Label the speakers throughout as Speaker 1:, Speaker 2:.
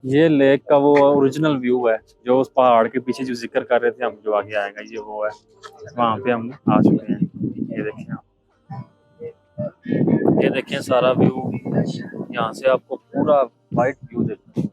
Speaker 1: ये लेक का वो ओरिजिनल व्यू है, जो उस पहाड़ के पीछे जो जिक्र कर रहे थे हम, जो आगे आएगा ये वो है। वहां पे हम आ चुके हैं। ये देखें आप, ये देखें सारा व्यू। यहाँ से आपको पूरा वाइट व्यू देखते हैं।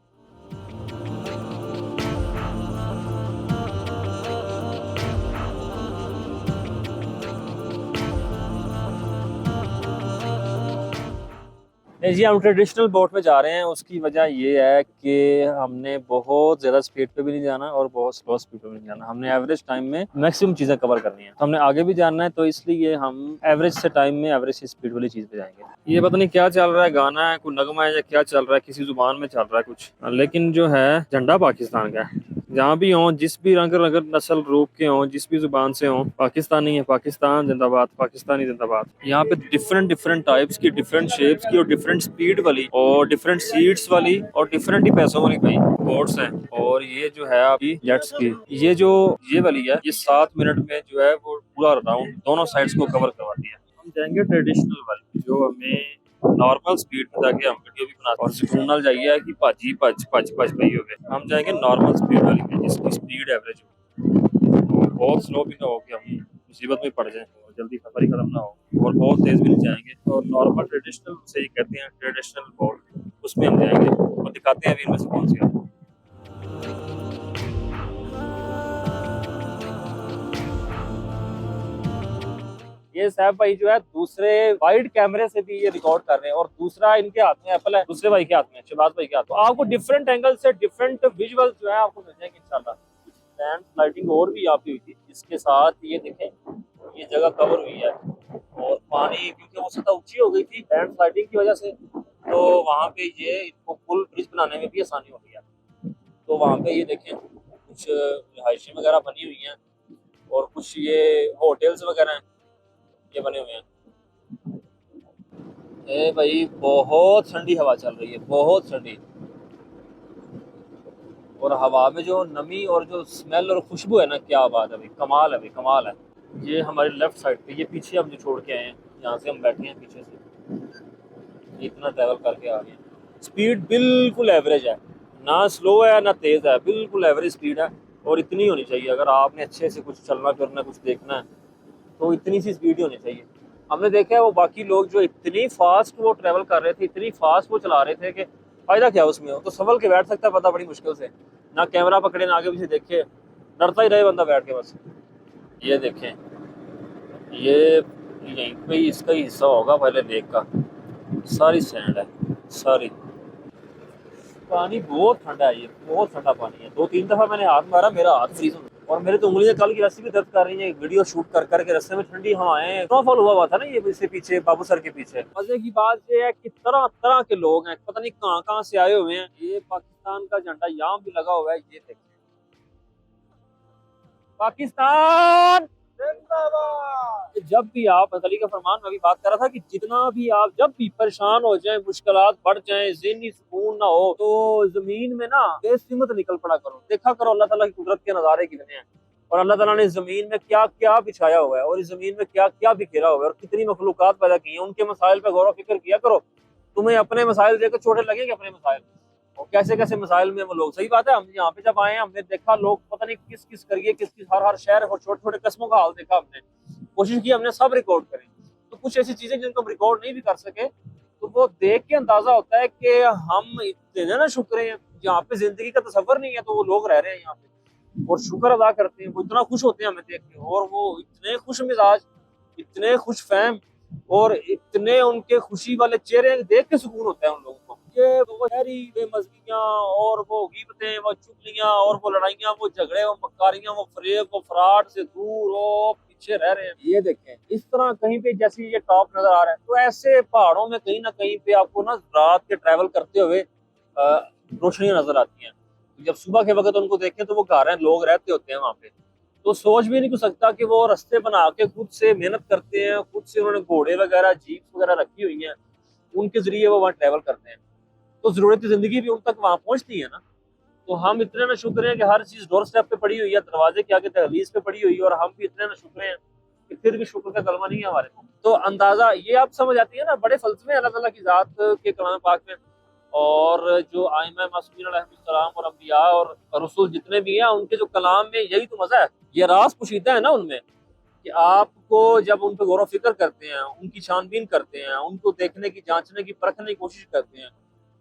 Speaker 1: जी हम ट्रेडिशनल बोट में जा रहे हैं। उसकी वजह ये है कि हमने बहुत ज़्यादा स्पीड पे भी नहीं जाना और बहुत स्लो स्पीड पे भी नहीं जाना। हमने एवरेज टाइम में मैक्सिमम चीज़ें कवर करनी है। तो हमने आगे भी जाना है, तो इसलिए हम एवरेज से टाइम में एवरेज स्पीड वाली चीज़ पे जाएंगे। ये पता नहीं क्या चल रहा है, गाना है, कोई नगमा है या क्या चल रहा है, किसी जुबान में चल रहा है कुछ, लेकिन जो है झंडा पाकिस्तान का है। जहाँ भी हों, जिस भी रंग अगर नस्ल रूप के हों, जिस भी जुबान से हों, पाकिस्तानी है, पाकिस्तान जिंदाबाद, पाकिस्तानी जिंदाबाद। यहाँ पे डिफरेंट डिफरेंट टाइप्स की, डिफरेंट शेप्स की और डिफरेंट स्पीड वाली और डिफरेंट सीट्स वाली और डिफरेंट ही पैसों वाली भाई बोट्स हैं। और ये जो है आपकी जेट्स की, ये जो ये वाली है, ये 7 मिनट में जो है वो पूरा राउंड दोनों साइड्स को कवर करवाती है। हम जाएंगे ट्रेडिशनल वाली, जो हमें नॉर्मल स्पीड में जाके हम वीडियो भी बनाते और सुकून नाल जाइए कि भाजी भज भज भज पई हो गए। हम जाएंगे नॉर्मल स्पीड वाली में, जिसकी स्पीड एवरेज हो, और बहुत स्लो भी ना हो कि हम मुसीबत में पड़ जाएं और जल्दी सफर ही खत्म ना हो, और बहुत तेज भी नहीं जाएंगे। तो नॉर्मल ट्रेडिशनल से ही कहते हैं, ट्रेडिशनल बोर्ड, उसमें हम जाएंगे और दिखाते हैं अभी इनमें से कौन सी है। ये सैफ भाई जो है दूसरे वाइड कैमरे से भी ये रिकॉर्ड कर रहे हैं, और दूसरा इनके हाथ में एप्पल है, दूसरे भाई के हाथ में, शहबाज भाई के हाथ। तो आपको डिफरेंट एंगल से डिफरेंट विजुअल जो है आपको मिल जाएंगे इंशाल्लाह। लैंड स्लाइडिंग और भी यहाँ पे हुई थी, इसके साथ ये देखें, ये जगह कवर हुई है और पानी, क्योंकि वो सतह ऊंची हो गई थी लैंड स्लाइडिंग की वजह से, तो वहाँ पे ये इनको पुल ब्रिज बनाने में भी आसानी हो गई है। तो वहाँ पे ये देखें कुछ रिहायशी वगैरह बनी हुई हैं और कुछ ये होटल्स वगैरह हैं, ये बने हुए हैं। ए भाई बहुत ठंडी हवा चल रही है, बहुत ठंडी। और हवा में जो नमी और जो स्मेल और खुशबू है ना, क्या बात है भाई, कमाल है भाई, कमाल है। ये हमारे लेफ्ट साइड पे, ये पीछे हम जो छोड़ के आए हैं, यहाँ से हम बैठे हैं पीछे से, इतना ट्रैवल करके आ गए हैं। स्पीड बिल्कुल एवरेज है, ना स्लो है ना तेज है, बिल्कुल एवरेज स्पीड है। और इतनी होनी चाहिए, अगर आपने अच्छे से कुछ चलना फिरना कुछ देखना है तो इतनी सी स्पीड ही होनी चाहिए। हमने देखा है वो बाकी लोग जो इतनी फास्ट वो ट्रेवल कर रहे थे, इतनी फास्ट वो चला रहे थे कि फायदा क्या उसमें, हो तो संभल के बैठ सकता है बंदा बड़ी मुश्किल से, ना कैमरा पकड़े ना आगे पीछे देखे, डरता ही रहे बंदा बैठ के बस। ये देखें, ये यहीं पे ही इसका ही हिस्सा होगा पहले लेक का, सारी सैंड है सारी। पानी बहुत ठंडा है, ये बहुत ठंडा पानी है। 2-3 दफा मैंने हाथ मारा, मेरा हाथ फ्रीज हो गया। और मेरे तो उंगलियां कल की वैसे भी दर्द कर रही हैं, वीडियो शूट कर करके रास्ते में ठंडी हवाएं, स्नोफॉल हुआ हुआ था ना ये इससे पीछे बाबू सर के पीछे। मजे की बात ये है कि तरह तरह के लोग हैं, पता नहीं कहाँ कहाँ से आए हुए हैं। ये पाकिस्तान का झंडा यहाँ भी लगा हुआ है, ये देखिए, पाकिस्तान जिंदाबाद। जब भी आप अली का फरमान में भी बात कर रहा था कि जितना भी आप जब भी परेशान हो जाए, मुश्किलात बढ़ जाए, ज़हनी सुकून ना हो, तो जमीन में ना बेसिमत निकल पड़ा करो, देखा करो अल्लाह ताला की कुदरत के नज़ारे कितने हैं, और अल्लाह ताला ने जमीन में क्या क्या बिछाया हुआ है, और इस जमीन में क्या क्या बिखेरा हुआ है, और कितनी मखलूकात पैदा की है। उनके मसाइल पे गौर फिक्र किया करो। तुम्हें अपने मसाइल देखकर छोटे लगेंगे अपने मसाइल, और कैसे कैसे मसाइल में वो लोग, सही बात है। हम यहाँ पे जब आए हैं, हमने देखा लोग पता नहीं किस किस करिए, किस किस हर हर शहर और छोटे छोटे कस्मों का हाल देखा। हमने कोशिश की, हमने सब रिकॉर्ड करें। तो कुछ ऐसी चीजें जिनको हम रिकॉर्ड नहीं भी कर सके, तो वो देख के अंदाजा होता है कि हम इतने ना शुक्र हैं, यहाँ पे जिंदगी का तसव्वुर नहीं है तो वो लोग रह रहे हैं यहाँ पे और शुक्र अदा करते हैं। वो इतना खुश होते हैं हमें देख के, और वो इतने खुश मिजाज, इतने खुश फहम, और इतने उनके खुशी वाले चेहरे देख के सुकून होता है उन लोगों को। ये वो शहरी बेमजगियां और वो गिबतें, वो चुगलियां और वो लड़ाइयां, वो झगड़े, वो मक्कारियां, वो फरेब, वो फ्रॉड से दूर हो पीछे रह रहे हैं। ये देखें, इस तरह कहीं पे जैसे ये टॉप नजर आ रहा है, तो ऐसे पहाड़ों में कहीं ना कहीं पे आपको ना रात के ट्रैवल करते हुए रोशनियां नजर आती हैं। जब सुबह के वक्त उनको देखें तो वो घर हैं, लोग रहते होते हैं वहां पे, तो सोच भी नहीं सकता कि वो रास्ते बना के खुद से मेहनत करते हैं, खुद से उन्होंने घोड़े वगैरह जीप वगैरह रखी हुई हैं, उनके जरिए वो वहाँ ट्रैवल करते हैं। तो जरूरत जिंदगी भी उन तक वहां पहुंचती है ना। तो हम इतने ना शुक्र हैं कि हर चीज डोर स्टेप पे पड़ी हुई है, दरवाजे के आगे दहलीज पे पड़ी हुई है, और हम भी इतने ना शुक्र हैं कि फिर भी शुक्र का कलमा नहीं है हमारे को। तो अंदाजा ये आप समझ आती है ना, बड़े फलसफे अल्लाह ताला की जात के कलाम पाक में। और जो आइमा मासूमीन अलैहिस्सलाम और अंबिया और रसूल जितने भी हैं, उनके जो कलाम में यही तो मजा है, ये राज पोशीदा है ना उनमें, कि आपको जब उन पर गौर फिक्र करते हैं, उनकी छानबीन करते हैं, उनको देखने की, जांचने की, परखने की कोशिश करते हैं,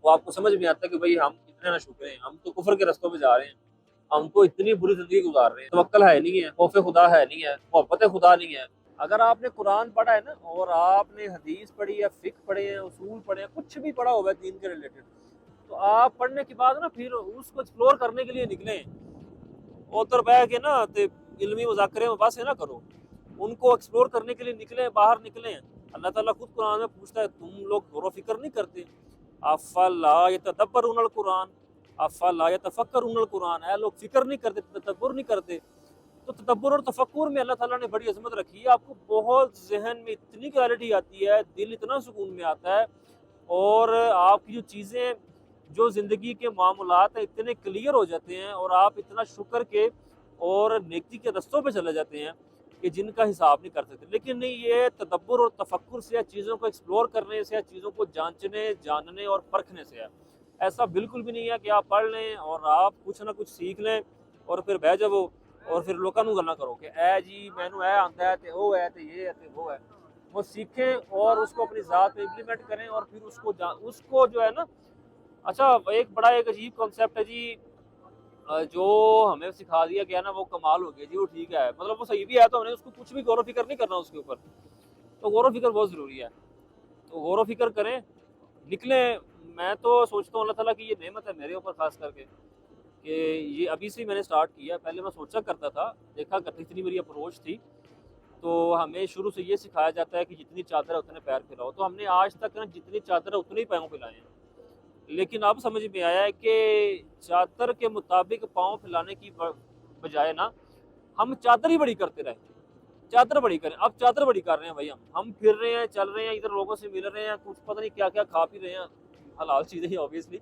Speaker 1: वो आपको समझ में आता है कि भाई हम कितने ना शुक्र हैं, हम तो कुफर के रस्तों में जा रहे हैं, हम तो इतनी बुरी जिंदगी गुजार रहे हैं, तवक्कल है नहीं है, खौफ खुदा है नहीं है, मोहब्बत खुदा नहीं है। अगर आपने कुरान पढ़ा है ना, और आपने हदीस पढ़ी है, फिक्र पढ़े हैं, उसूल पढ़े हैं, कुछ भी पढ़ा हुआ है दीन के रिलेटेड, तो आप पढ़ने के बाद ना फिर उसको एक्सप्लोर करने के लिए निकले, उधर बह के ना ते इल्मी मुज़ाकरे में बस है ना करो, उनको एक्सप्लोर करने के लिए निकले, बाहर निकले। अल्लाह ताला खुद कुरान में पूछता है, तुम लोग गौर फिक्र नहीं करते? अफ़ला यतदब्बरूनल कुरान अफ़ला यतफक्करूनल कुरान, है लोग फिक्र नहीं करते, तदब्बुर नहीं करते। तो तदब्बुर और तफक्कुर में अल्लाह ताला ने बड़ी अजमत रखी है, आपको बहुत जहन में इतनी क्लैरिटी आती है, दिल इतना सुकून में आता है, और आपकी जो चीज़ें, जो ज़िंदगी के मामलात हैं, इतने क्लियर हो जाते हैं, और आप इतना शुक्र के और नेकी के रस्तों पे चले जाते हैं कि जिनका हिसाब नहीं कर सकते। लेकिन नहीं, ये तदब्बुर और तफक्कुर से, चीज़ों को एक्सप्लोर करने से, चीज़ों को जांचने, जानने और परखने से है। ऐसा बिल्कुल भी नहीं है कि आप पढ़ लें और आप कुछ ना कुछ सीख लें और फिर बह जाओ और फिर लोगों को गल्लां करो कि ए जी मैनू ए आंदा है, तो वो है, तो ये है, तो वो है। वो सीखें और उसको अपनी ज़ात में इम्प्लीमेंट करें, और फिर उसको जो है ना, अच्छा एक बड़ा एक अजीब कॉन्सेप्ट है जी, जो हमें सिखा दिया गया ना, वो कमाल हो गया जी, वो ठीक है, मतलब वो सही भी है, तो हमने उसको कुछ भी गौर फिक्र नहीं करना उसके ऊपर। तो गौर फिक्र बहुत ज़रूरी है, तो गौर फिक्र करें, निकले। मैं तो सोचता हूँ अल्लाह ताला की ये नेमत है मेरे ऊपर खास करके, कि ये अभी से ही मैंने स्टार्ट किया। पहले मैं सोचा करता था, देखा करती, इतनी मेरी अप्रोच थी। तो हमें शुरू से ये सिखाया जाता है कि जितनी चादर है उतने पैर फैलाओ, तो हमने आज तक ना जितनी चादर है उतने ही पैरों फैलाए हैं। लेकिन अब समझ में आया है कि चादर के मुताबिक पाँव फैलाने की बजाय ना, हम चादर ही बड़ी करते रहे, चादर बड़ी करें। अब चादर बड़ी कर रहे हैं भाई, हम फिर रहे हैं, चल रहे हैं, इधर लोगों से मिल रहे हैं, कुछ पता नहीं क्या क्या खा पी रहे हैं, हलाल चीज़ें ही ऑब्वियसली।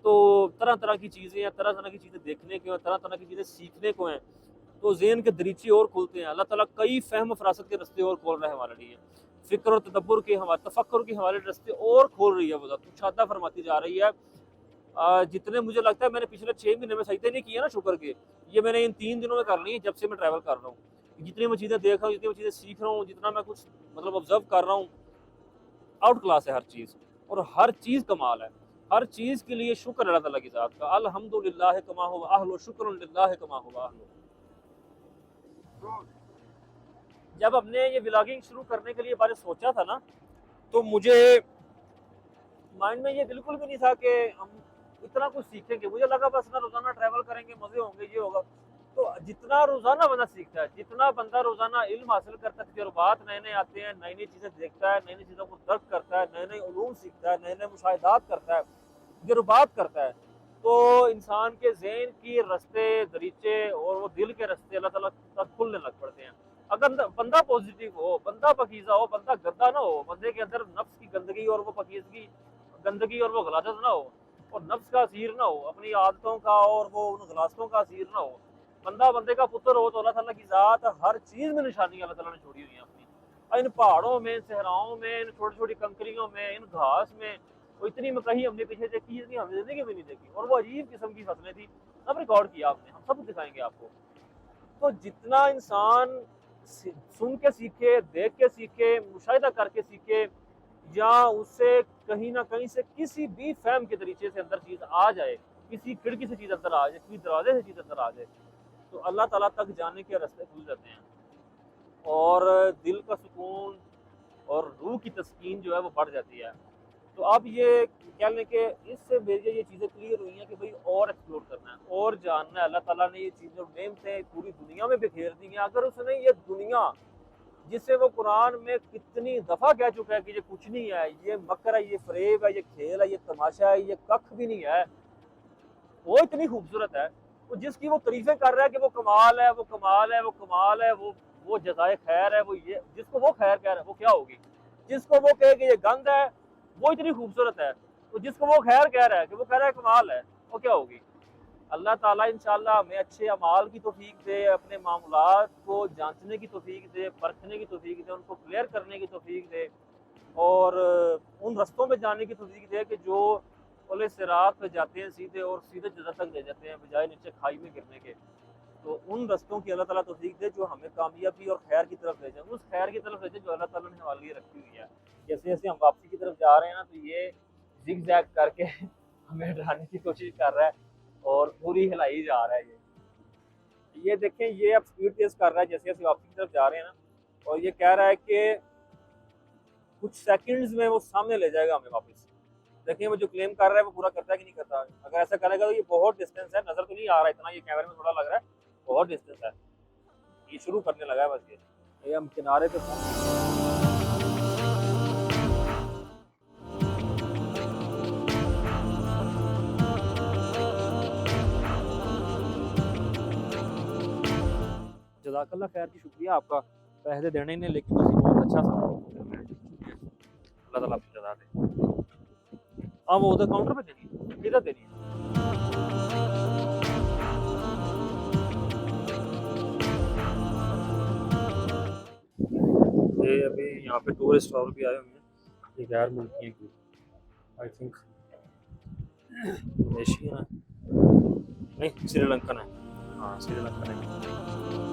Speaker 1: तो तरह तरह की चीज़ें हैं, तरह तरह की चीज़ें देखने को हैं, तरह तरह की चीज़ें सीखने को हैं, तो ज़हन के दरीचे और खुलते हैं। अल्लाह ताला कई फ़हम फरासत के रास्ते और खोल रहे हैं हमारे लिए, फ़िक्र और तदब्बुर के, हमारे तफक्कुर के हमारे रास्ते और खोल रही है, वो ज़ात मुशाहदा फरमाती जा रही है। जितने मुझे लगता है मैंने पिछले 6 महीने में सजदे नहीं किए ना शुक्र के, ये मैंने इन 3 दिनों में कर ली है जब से मैं ट्रैवल कर रहा हूँ। जितनी मैं चीज़ें देख रहा हूँ, जितनी मैं चीज़ें सीख रहा हूँ, जितना मैं कुछ मतलब ऑब्ज़र्व कर रहा हूँ, आउट क्लास है हर चीज़, और हर चीज़ कमाल है। हर चीज़ के लिए शुक्र अल्लाह ताला की ज़ात का, अल्हम्दुलिल्लाह कमा हुवा अहलु शुक्रन लिल्लाह कमा हुवा अहलु। जब हमने ये व्लॉगिंग शुरू करने के लिए बारे सोचा था ना, तो मुझे माइंड में ये बिल्कुल भी नहीं था कि हम इतना कुछ सीखेंगे। मुझे लगा बस ना रोज़ाना ट्रैवल करेंगे, मज़े होंगे, ये होगा। तो जितना रोज़ाना बंदा सीखता है, जितना बंदा रोज़ाना इल्म हासिल करता है, तजुर्बात नए-नए आते हैं, नई-नई चीज़ें देखता है, नई-नई चीज़ों को दर्क करता है, नए-नए उलूम सीखता है, नए-नए मुशाहिदात करता है, तजुर्बात करता है, तो इंसान के ज़हन के रास्ते, दरीचे और वो दिल के रास्ते अल्लाह ताला तक खुलने लग पड़ते हैं। अगर बंदा पॉजिटिव हो, बंदा पाकीज़ा हो, बंदा गंदा ना हो, बंदे के अंदर नफ्स की गंदगी और वो पाकीज़गी, गंदगी और वो गलाजत ना हो, और नफ्स का असीर ना हो, अपनी आदतों का और वो उन गलास्तों का असीर ना हो, बंदा बंदे का पुत्र हो, तो अल्लाह ताला की ज़ात हर चीज़ में निशानी अल्लाह ताला ने छोड़ी हुई है अपनी। इन पहाड़ों में, सहराओं में, इन छोटी छोटी कंकरियों में, इन घास में, वो इतनी मकई हमने पीछे देखी, इतनी हमने जिंदगी में नहीं देखी, और वो अजीब किस्म की फसलें थी, सब रिकॉर्ड किया आपने, हम सब दिखाएंगे आपको। तो जितना इंसान सुन के सीखे, देख के सीखे, मुशाहिदा करके सीखे, या उससे कहीं ना कहीं से किसी भी फहम के तरीके से अंदर चीज़ आ जाए, किसी खिड़की से चीज़ अंदर आ जाए, किसी दरवाजे से चीज़ अंदर आ जाए, तो अल्लाह ताला तक जाने के रास्ते खुल जाते हैं, और दिल का सुकून और रूह की तस्कीन जो है वो बढ़ जाती है। तो अब ये कह लें कि इससे मेरी ये चीज़ें क्लियर हुई हैं कि भाई और एक्सप्लोर करना है और जानना है। अल्लाह ताला ने ये चीज़ें नेमतें पूरी दुनिया में बिखेर दी हैं। अगर उसने ये दुनिया, जिसे वो कुरान में कितनी दफ़ा कह चुका है कि ये कुछ नहीं है, ये मकर है, ये फ़रेब है, ये खेल है, ये तमाशा है, ये कख भी नहीं है, वो इतनी खूबसूरत है, वो जिसकी वो तारीफ़ें कर रहा है कि वो कमाल है, वो कमाल है, वो कमाल है, वो जज़ाए खैर है, वो ये जिसको वो खैर कह रहा है वो क्या होगी, जिसको वो कहे कि ये गंद है वो इतनी खूबसूरत है, तो जिसको वो खैर कह रहा है कि वो कह रहा है कमाल है, वो क्या होगी। अल्लाह ताला इंशाल्लाह हमें अच्छे अमाल की तौफीक दे, अपने मामलात को जांचने की तौफीक दे, परखने की तौफीक दे, उनको क्लियर करने की तौफीक दे, और उन रस्तों पे जाने की तौफीक दे कि जो पुल सिरात पे जाते हैं सीधे और सीधे जगह तक ले जाते हैं बजाय नीचे खाई में गिरने के। तो उन रस्तों की अल्लाह ताला तौफीक दे जो हमें कामयाबी और खैर की तरफ ले जाए, उस खैर की तरफ ले जाए जो अल्लाह ताला ने हमारे लिए रखी हुई है। जैसे जैसे हम वापसी की तरफ जा रहे हैं ना, तो ये जिग जैग करके हमें डराने की कोशिश कर रहा है और पूरी हिलाई जा रहा है। ये देखें, ये अब स्पीड तेज कर रहा है जैसे जैसे वापसी की तरफ जा रहे हैं ना, और ये कह रहा है कि कुछ सेकंड्स में वो सामने ले जाएगा हमें वापस। देखिए वो जो क्लेम कर रहा है वो पूरा करता है कि नहीं करता। अगर ऐसा करेगा तो ये बहुत डिस्टेंस है, नजर तो नहीं आ रहा इतना, ये कैमरे में थोड़ा लग रहा है बहुत डिस्टेंस है। ये शुरू करने लगा है बस। ये हम किनारे पे जज़ाकल्लाह खैर की शुक्रिया आपका, पैसे देने ही नहीं लेकिन उसकी बहुत अच्छा सा अल्लाह ताला आपको जज़ा दे। हाँ वो उधर काउंटर पे देनी है, किधर देनी है? ये अभी यहाँ पे टूरिस्ट और भी आए हुए हैं, ये गैर मुल्की की आई थिंक मलेशियन है, नहीं श्रीलंकन है, हाँ श्रीलंकन है।